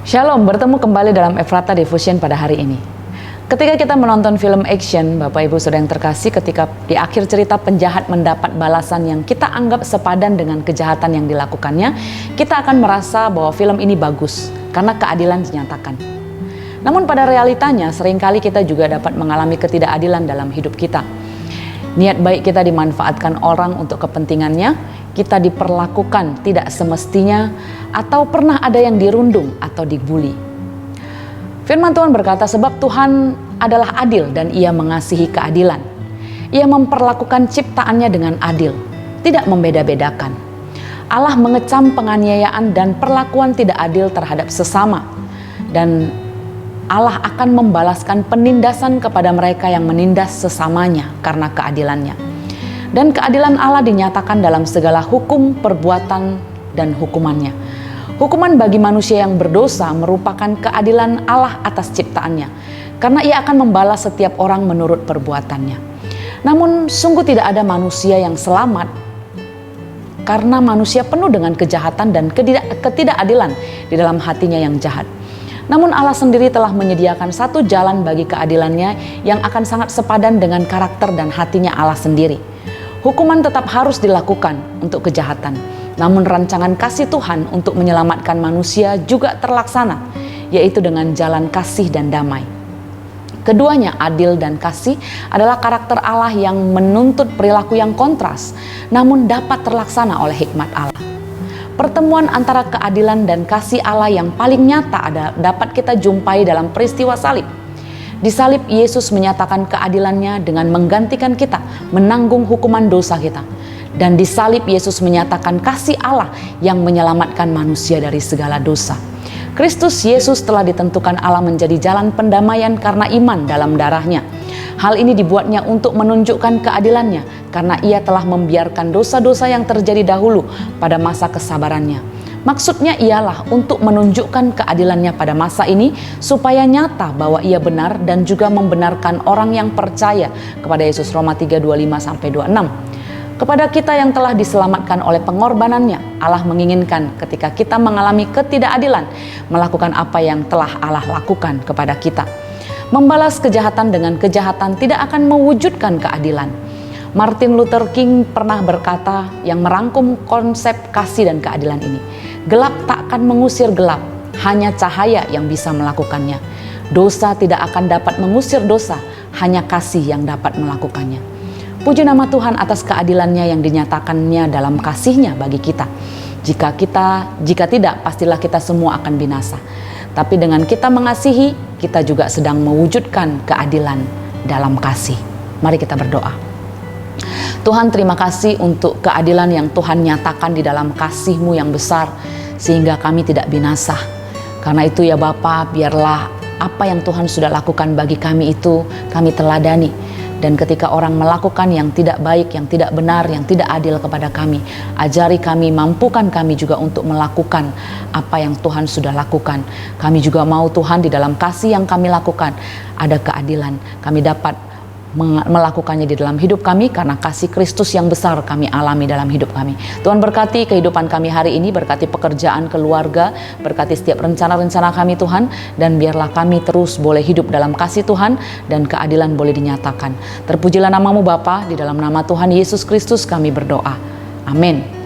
Shalom, bertemu kembali dalam Efrata Devotion pada hari ini. Ketika kita menonton film action, Bapak Ibu Saudara yang terkasih, ketika di akhir cerita penjahat mendapat balasan yang kita anggap sepadan dengan kejahatan yang dilakukannya, kita akan merasa bahwa film ini bagus karena keadilan dinyatakan. Namun pada realitanya seringkali kita juga dapat mengalami ketidakadilan dalam hidup kita. Niat baik kita dimanfaatkan orang untuk kepentingannya, kita diperlakukan tidak semestinya, atau pernah ada yang dirundung atau dibuli. Firman Tuhan berkata, sebab Tuhan adalah adil dan Ia mengasihi keadilan. Ia memperlakukan ciptaannya dengan adil, tidak membeda-bedakan. Allah mengecam penganiayaan dan perlakuan tidak adil terhadap sesama, dan Allah akan membalaskan penindasan kepada mereka yang menindas sesamanya karena keadilannya. Dan keadilan Allah dinyatakan dalam segala hukum, perbuatan, dan hukumannya. Hukuman bagi manusia yang berdosa merupakan keadilan Allah atas ciptaannya, karena Ia akan membalas setiap orang menurut perbuatannya. Namun sungguh tidak ada manusia yang selamat, karena manusia penuh dengan kejahatan dan ketidakadilan di dalam hatinya yang jahat. Namun Allah sendiri telah menyediakan satu jalan bagi keadilannya yang akan sangat sepadan dengan karakter dan hatinya Allah sendiri. Hukuman tetap harus dilakukan untuk kejahatan, namun rancangan kasih Tuhan untuk menyelamatkan manusia juga terlaksana, yaitu dengan jalan kasih dan damai. Keduanya, adil dan kasih, adalah karakter Allah yang menuntut perilaku yang kontras, namun dapat terlaksana oleh hikmat Allah. Pertemuan antara keadilan dan kasih Allah yang paling nyata dapat kita jumpai dalam peristiwa salib. Di salib, Yesus menyatakan keadilannya dengan menggantikan kita menanggung hukuman dosa kita. Dan di salib, Yesus menyatakan kasih Allah yang menyelamatkan manusia dari segala dosa. Kristus Yesus telah ditentukan Allah menjadi jalan pendamaian karena iman dalam darahnya. Hal ini dibuatnya untuk menunjukkan keadilannya karena Ia telah membiarkan dosa-dosa yang terjadi dahulu pada masa kesabarannya. Maksudnya ialah untuk menunjukkan keadilannya pada masa ini supaya nyata bahwa Ia benar dan juga membenarkan orang yang percaya kepada Yesus. Roma 3:25-26. Kepada kita yang telah diselamatkan oleh pengorbanannya, Allah menginginkan ketika kita mengalami ketidakadilan, melakukan apa yang telah Allah lakukan kepada kita. Membalas kejahatan dengan kejahatan tidak akan mewujudkan keadilan. Martin Luther King pernah berkata yang merangkum konsep kasih dan keadilan ini. Gelap tak akan mengusir gelap, hanya cahaya yang bisa melakukannya. Dosa tidak akan dapat mengusir dosa, hanya kasih yang dapat melakukannya. Puji nama Tuhan atas keadilannya yang dinyatakannya dalam kasih-Nya bagi kita. Jika tidak, pastilah kita semua akan binasa. Tapi dengan kita mengasihi, kita juga sedang mewujudkan keadilan dalam kasih. Mari kita berdoa. Tuhan, terima kasih untuk keadilan yang Tuhan nyatakan di dalam kasih-Mu yang besar, sehingga kami tidak binasa. Karena itu ya Bapa, biarlah apa yang Tuhan sudah lakukan bagi kami itu kami teladani. Dan ketika orang melakukan yang tidak baik, yang tidak benar, yang tidak adil kepada kami, ajari kami, mampukan kami juga untuk melakukan apa yang Tuhan sudah lakukan. Kami juga mau Tuhan di dalam kasih yang kami lakukan ada keadilan. Kami dapat melakukannya di dalam hidup kami karena kasih Kristus yang besar kami alami dalam hidup kami. Tuhan berkati kehidupan kami hari ini, berkati pekerjaan, keluarga, berkati setiap rencana-rencana kami Tuhan, dan biarlah kami terus boleh hidup dalam kasih Tuhan dan keadilan boleh dinyatakan. Terpujilah nama-Mu Bapa, di dalam nama Tuhan Yesus Kristus kami berdoa. Amin.